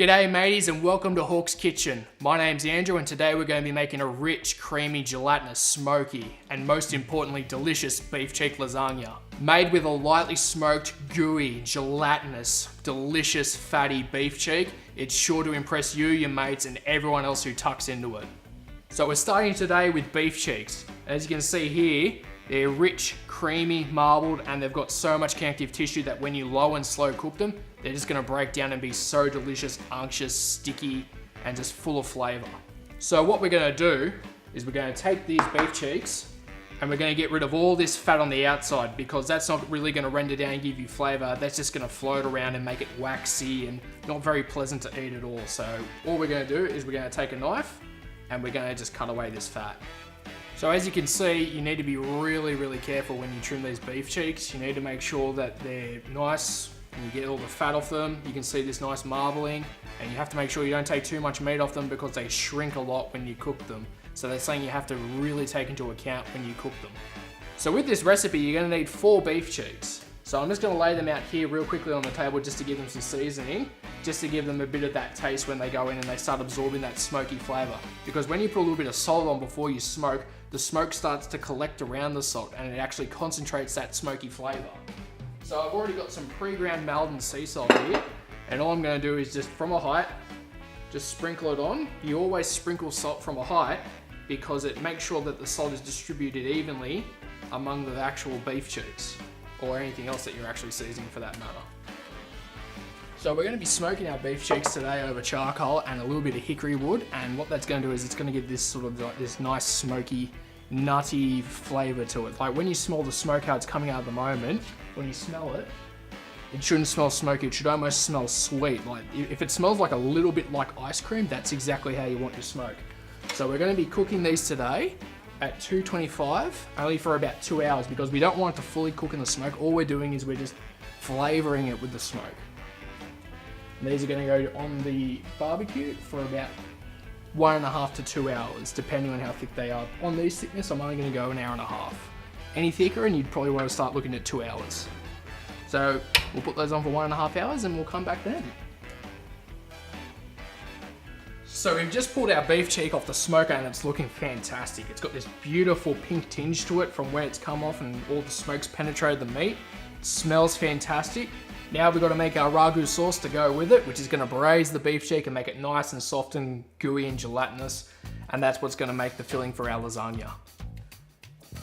G'day mateys and welcome to Hawk's Kitchen. My name's Andrew and today we're going to be making a rich, creamy, gelatinous, smoky, and most importantly delicious beef cheek lasagna. Made with a lightly smoked, gooey, gelatinous, delicious, fatty beef cheek, it's sure to impress you, your mates, and everyone else who tucks into it. So we're starting today with beef cheeks. As you can see here, they're rich, creamy, marbled, and they've got so much connective tissue that when you low and slow cook them, they're just gonna break down and be so delicious, unctuous, sticky, and just full of flavor. So what we're gonna do is we're gonna take these beef cheeks and we're gonna get rid of all this fat on the outside because that's not really gonna render down and give you flavor. That's just gonna float around and make it waxy and not very pleasant to eat at all. So all we're gonna do is we're gonna take a knife and we're gonna just cut away this fat. So as you can see, you need to be really careful when you trim these beef cheeks. You need to make sure that they're nice and you get all the fat off them. You can see this nice marbling, and you have to make sure you don't take too much meat off them because they shrink a lot when you cook them. So that's something you have to really take into account when you cook them. So with this recipe, you're gonna need 4 beef cheeks. So I'm just gonna lay them out here real quickly on the table just to give them some seasoning, just to give them a bit of that taste when they go in and they start absorbing that smoky flavor. Because when you put a little bit of salt on before you smoke, the smoke starts to collect around the salt and it actually concentrates that smoky flavor. So I've already got some pre-ground Maldon sea salt here, and all I'm gonna do is just from a height, just sprinkle it on. You always sprinkle salt from a height because it makes sure that the salt is distributed evenly among the actual beef cheeks, or anything else that you're actually seasoning for that matter. So we're gonna be smoking our beef cheeks today over charcoal and a little bit of hickory wood, and what that's gonna do is it's gonna give this sort of like this nice smoky, nutty flavor to it. Like when you smell the smoke, how it's coming out at the moment, when you smell it, it shouldn't smell smoky, it should almost smell sweet. Like if it smells like a little bit like ice cream, that's exactly how you want your smoke. So we're gonna be cooking these today at 225, only for about 2 hours because we don't want it to fully cook in the smoke. All we're doing is we're just flavoring it with the smoke. And these are gonna go on the barbecue for about 1.5 to 2 hours, depending on how thick they are. On these thickness, I'm only gonna go 1.5 hours. Any thicker and you'd probably want to start looking at 2 hours. So we'll put those on for 1.5 hours and we'll come back then. So we've just pulled our beef cheek off the smoker and it's looking fantastic. It's got this beautiful pink tinge to it from where it's come off and all the smoke's penetrated the meat. It smells fantastic. Now we've got to make our ragu sauce to go with it, which is going to braise the beef cheek and make it nice and soft and gooey and gelatinous. And that's what's going to make the filling for our lasagna.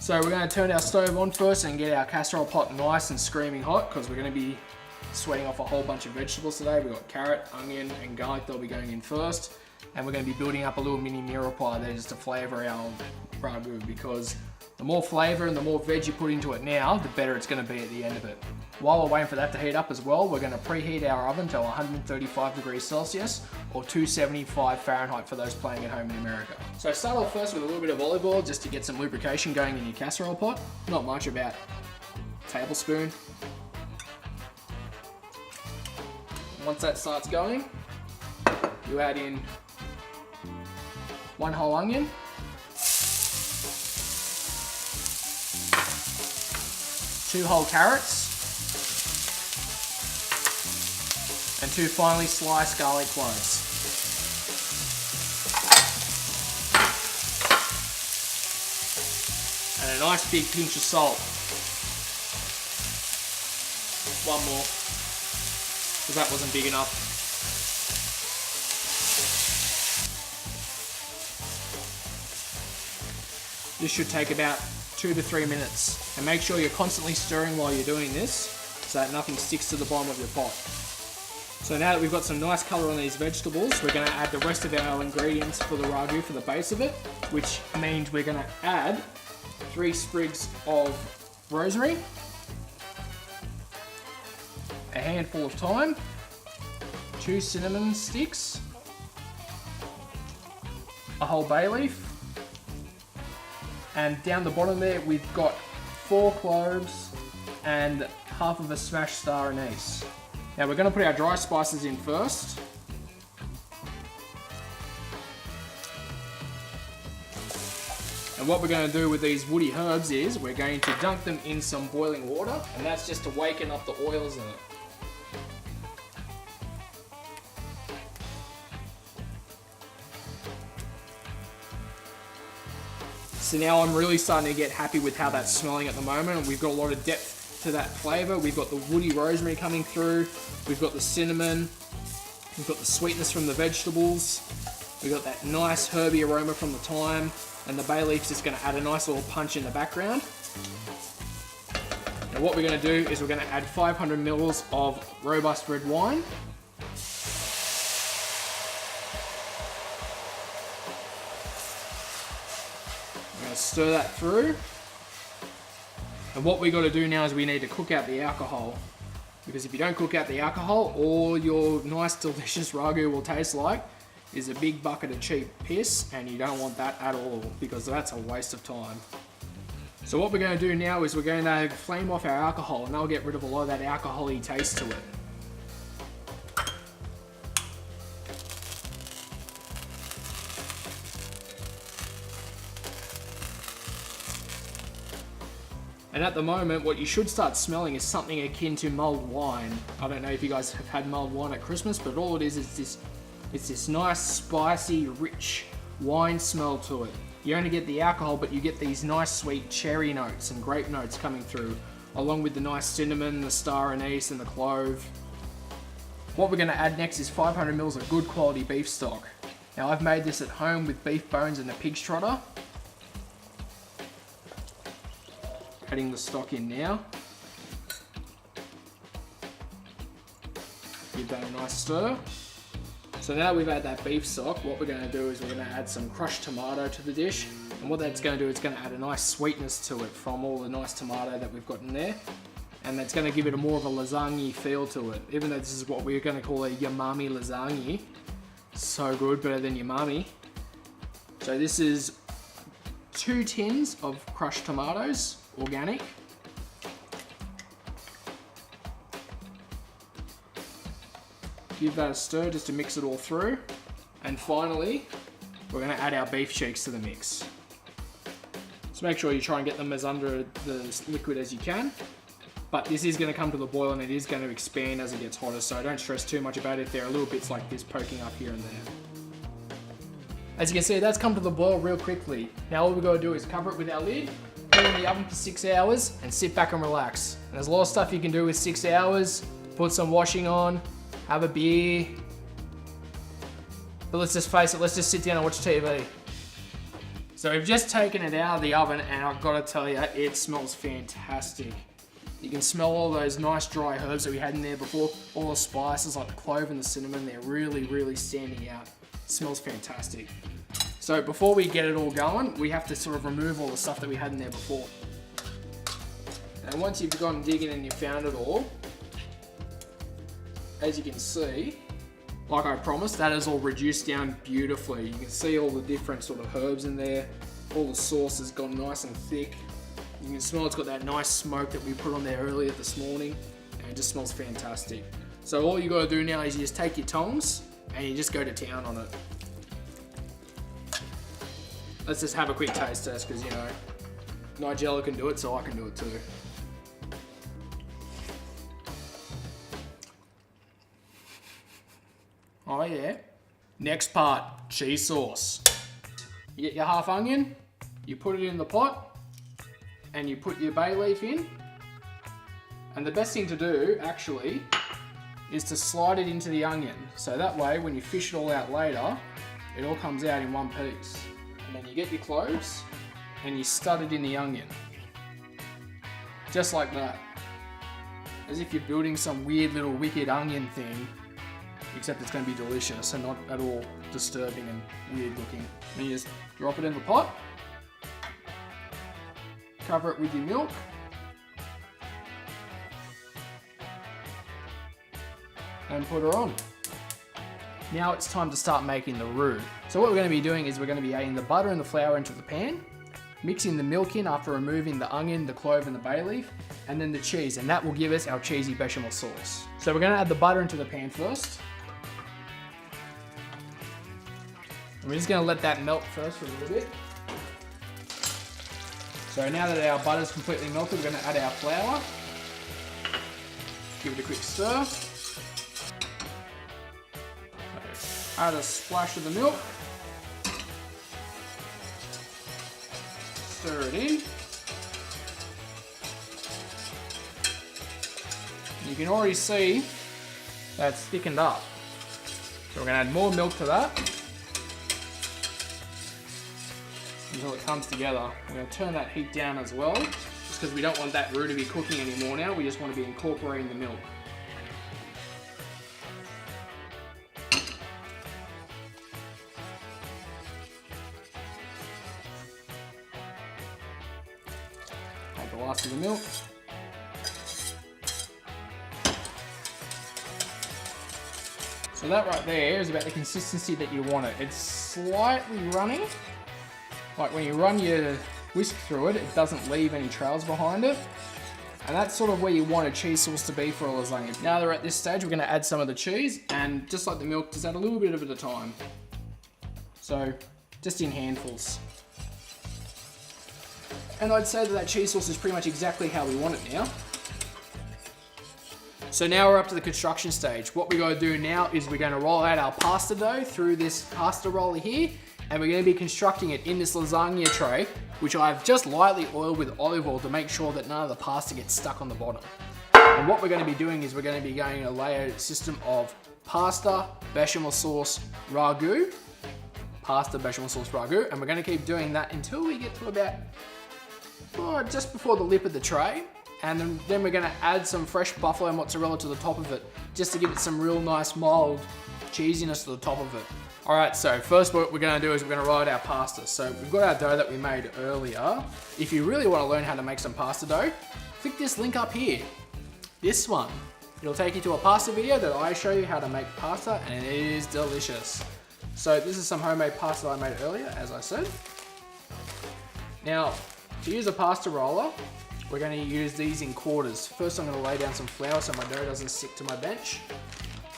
So we're going to turn our stove on first and get our casserole pot nice and screaming hot because we're going to be sweating off a whole bunch of vegetables today. We've got carrot, onion and garlic that'll be going in first. And we're going to be building up a little mini mirepoix pie there just to flavour our ragu, because the more flavour and the more veg you put into it now, the better it's going to be at the end of it. While we're waiting for that to heat up as well, we're going to preheat our oven to 135 degrees Celsius or 275 Fahrenheit for those playing at home in America. So start off first with a little bit of olive oil just to get some lubrication going in your casserole pot. Not much, about a tablespoon. Once that starts going, you add in 1 whole onion, 2 whole carrots, and 2 finely sliced garlic cloves. And a nice big pinch of salt. One more, because that wasn't big enough. This should take about 2 to 3 minutes. And make sure you're constantly stirring while you're doing this so that nothing sticks to the bottom of your pot. So now that we've got some nice colour on these vegetables, we're going to add the rest of our ingredients for the ragu for the base of it, which means we're going to add 3 sprigs of rosemary, a handful of thyme, 2 cinnamon sticks, a whole bay leaf, and down the bottom there we've got 4 cloves and half of a smashed star anise. Now we're going to put our dry spices in first. And what we're going to do with these woody herbs is we're going to dunk them in some boiling water, and that's just to waken up the oils in it. So now I'm really starting to get happy with how that's smelling at the moment. We've got a lot of depth to that flavor. We've got the woody rosemary coming through. We've got the cinnamon. We've got the sweetness from the vegetables. We've got that nice herby aroma from the thyme. And the bay leaf's just gonna add a nice little punch in the background. Now what we're gonna do is we're gonna add 500 mils of robust red wine. We're gonna stir that through. And what we gotta do now is we need to cook out the alcohol. Because if you don't cook out the alcohol, all your nice delicious ragu will taste like is a big bucket of cheap piss, and you don't want that at all because that's a waste of time. So what we're going to do now is we're going to flame off our alcohol, and that'll get rid of a lot of that alcohol-y taste to it. And at the moment, what you should start smelling is something akin to mulled wine. I don't know if you guys have had mulled wine at Christmas, but all it is it's this nice, spicy, rich wine smell to it. You only get the alcohol, but you get these nice, sweet cherry notes and grape notes coming through, along with the nice cinnamon, the star anise, and the clove. What we're going to add next is 500 mils of good quality beef stock. Now I've made this at home with beef bones and a pig's trotter. Adding the stock in now. Give that a nice stir. So now we've had that beef stock, what we're going to do is we're going to add some crushed tomato to the dish. And what that's going to do, it's going to add a nice sweetness to it from all the nice tomato that we've got in there. And that's going to give it a more of a lasagne feel to it. Even though this is what we're going to call a umami lasagne. So good, better than umami. So this is 2 tins of crushed tomatoes, organic. Give that a stir just to mix it all through. And finally, we're going to add our beef cheeks to the mix. So make sure you try and get them as under the liquid as you can. But this is going to come to the boil and it is going to expand as it gets hotter, so don't stress too much about it if there are little bits like this poking up here and there. As you can see, that's come to the boil real quickly. Now all we've got to do is cover it with our lid, put it in the oven for 6 hours, and sit back and relax. And there's a lot of stuff you can do with 6 hours. Put some washing on, have a beer. But let's just face it, let's just sit down and watch TV. So we've just taken it out of the oven and I've got to tell you, it smells fantastic. You can smell all those nice dry herbs that we had in there before. All the spices like the clove and the cinnamon, they're really, really standing out. It smells fantastic. So before we get it all going, we have to sort of remove all the stuff that we had in there before. And once you've gone digging and you've found it all, as you can see, like I promised, that is all reduced down beautifully. You can see all the different sort of herbs in there. All the sauce has gone nice and thick. You can smell it's got that nice smoke that we put on there earlier this morning, and it just smells fantastic. So all you got to do now is you just take your tongs and you just go to town on it. Let's just have a quick taste test because, you know, Nigella can do it, so I can do it too. Oh yeah. Next part, cheese sauce. You get your half onion, you put it in the pot, and you put your bay leaf in. And the best thing to do, actually, is to slide it into the onion. So that way, when you fish it all out later, it all comes out in one piece. And then you get your cloves, and you stud it in the onion. Just like that. As if you're building some weird little wicked onion thing, except it's going to be delicious and not at all disturbing and weird looking. And you just drop it in the pot, cover it with your milk, and put her on. Now it's time to start making the roux. So what we're going to be doing is we're going to be adding the butter and the flour into the pan, mixing the milk in after removing the onion, the clove and the bay leaf, and then the cheese, and that will give us our cheesy bechamel sauce. So we're going to add the butter into the pan first. And we're just going to let that melt first for a little bit. So now that our butter's completely melted, we're going to add our flour. Give it a quick stir. Add a splash of the milk. stir it in. You can already see that's thickened up. So we're gonna add more milk to that until it comes together. We're gonna turn that heat down as well, just because we don't want that roux to be cooking anymore now. We just want to be incorporating the milk. Add the last of the milk. So that right there is about the consistency that you want it. It's slightly runny. Like when you run your whisk through it, it doesn't leave any trails behind it. And that's sort of where you want a cheese sauce to be for a lasagna. Now that we're at this stage, we're gonna add some of the cheese, and just like the milk, just add a little bit of it at a time. So, just in handfuls. And I'd say that cheese sauce is pretty much exactly how we want it now. So now we're up to the construction stage. What we gotta do now is we're gonna roll out our pasta dough through this pasta roller here, and we're gonna be constructing it in this lasagna tray, which I've just lightly oiled with olive oil to make sure that none of the pasta gets stuck on the bottom. And what we're gonna be doing is we're gonna be going a layered system of pasta, bechamel sauce, ragu, pasta, bechamel sauce, ragu, and we're gonna keep doing that until we get to about, just before the lip of the tray. And then we're gonna add some fresh buffalo mozzarella to the top of it, just to give it some real nice mild cheesiness to the top of it. All right, so first what we're gonna do is we're gonna roll out our pasta. So we've got our dough that we made earlier. If you really wanna learn how to make some pasta dough, click this link up here, this one. It'll take you to a pasta video that I show you how to make pasta, and it is delicious. So this is some homemade pasta that I made earlier, as I said. Now, to use a pasta roller, we're going to use these in quarters. First I'm going to lay down some flour so my dough doesn't stick to my bench.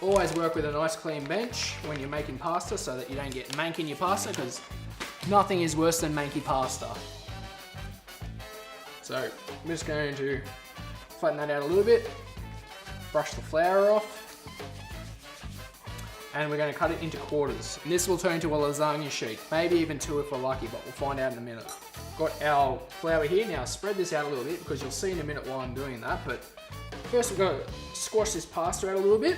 Always work with a nice clean bench when you're making pasta so that you don't get mank in your pasta, because nothing is worse than manky pasta. So I'm just going to flatten that out a little bit, brush the flour off, and we're going to cut it into quarters. And this will turn into a lasagna sheet, maybe even two if we're lucky, but we'll find out in a minute. Got our flour here. Now spread this out a little bit because you'll see in a minute while I'm doing that, but first we're going to squash this pasta out a little bit.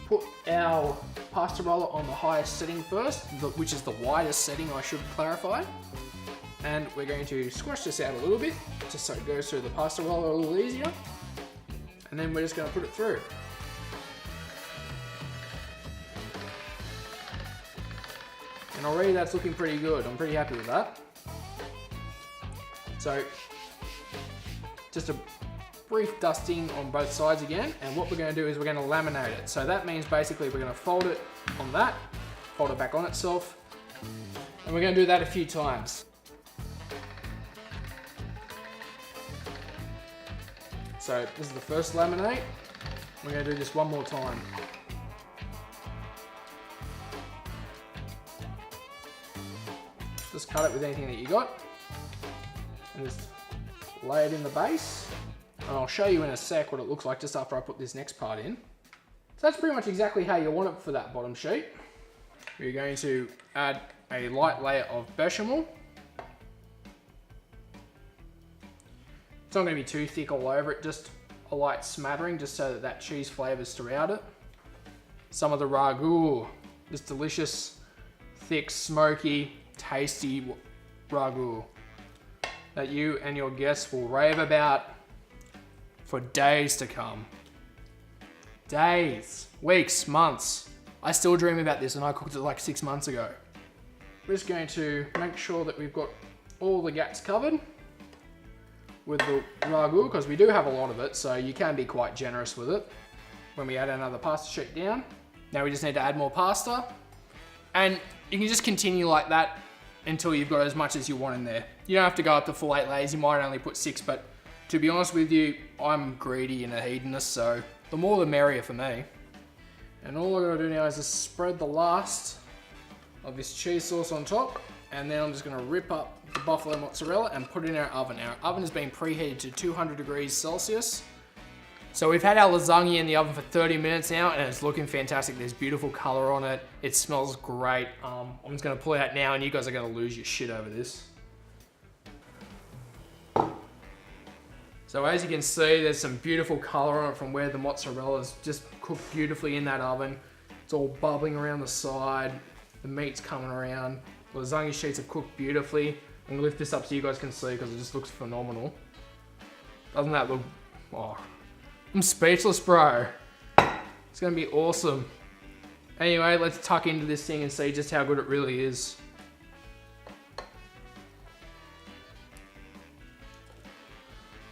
Put our pasta roller on the highest setting first, which is the widest setting, I should clarify. And we're going to squash this out a little bit, just so it goes through the pasta roller a little easier. And then we're just going to put it through. And already that's looking pretty good. I'm pretty happy with that. So, just a brief dusting on both sides again. And what we're going to do is we're going to laminate it. So that means basically we're going to fold it on that, fold it back on itself. And we're going to do that a few times. So this is the first laminate. We're going to do this one more time. Just cut it with anything that you got, and just lay it in the base. And I'll show you in a sec what it looks like just after I put this next part in. So that's pretty much exactly how you want it for that bottom sheet. We're going to add a light layer of bechamel. It's not going to be too thick all over it, just a light smattering just so that that cheese flavors throughout it. Some of the ragu, this delicious, thick, smoky, tasty ragu that you and your guests will rave about for days to come. Days, weeks, months. I still dream about this, and I cooked it like 6 months ago. We're just going to make sure that we've got all the gaps covered with the ragu, because we do have a lot of it, so you can be quite generous with it when we add another pasta sheet down. Now we just need to add more pasta, and you can just continue like that until you've got as much as you want in there. You don't have to go up to full 8 layers, you might only put 6, but to be honest with you, I'm greedy and a hedonist, so the more the merrier for me. And all I gotta do now is just spread the last of this cheese sauce on top, and then I'm just gonna rip up the buffalo mozzarella and put it in our oven. Our oven has been preheated to 200 degrees Celsius. So we've had our lasagna in the oven for 30 minutes now, and it's looking fantastic. There's beautiful color on it. It smells great. I'm just gonna pull it out now, and you guys are gonna lose your shit over this. So as you can see, there's some beautiful color on it from where the mozzarella's just cooked beautifully in that oven. It's all bubbling around the side. The meat's coming around. The lasagna sheets have cooked beautifully. I'm gonna lift this up so you guys can see because it just looks phenomenal. Doesn't that look, oh, I'm speechless, bro. It's gonna be awesome. Anyway, let's tuck into this thing and see just how good it really is.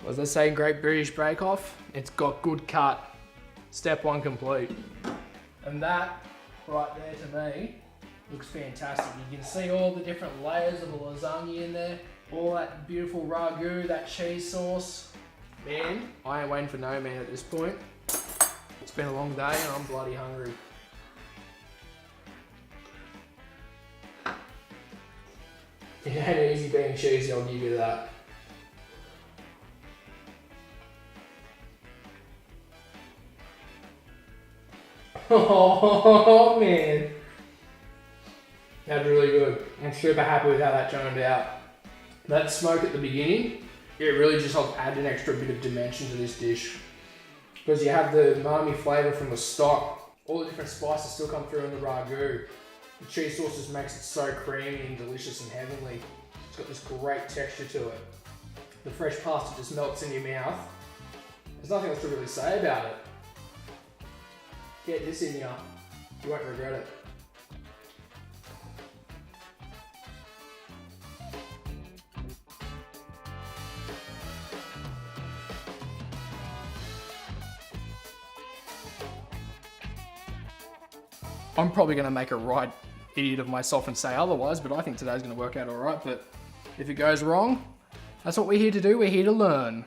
As they say in Great British Bake Off, it's got good cut. Step one complete. And that, right there to me, looks fantastic. You can see all the different layers of the lasagna in there. All that beautiful ragu, that cheese sauce. Man, I ain't waiting for no man at this point. It's been a long day and I'm bloody hungry. It ain't easy being cheesy, I'll give you that. Oh man, that's really good. I'm super happy with how that turned out. That smoke at the beginning, it really just helped add an extra bit of dimension to this dish. Because you have the umami flavour from the stock, all the different spices still come through in the ragu. The cheese sauce just makes it so creamy and delicious and heavenly. It's got this great texture to it. The fresh pasta just melts in your mouth. There's nothing else to really say about it. Get this in you, you won't regret it. I'm probably going to make a right idiot of myself and say otherwise, but I think today's going to work out alright. But if it goes wrong, that's what we're here to do, we're here to learn.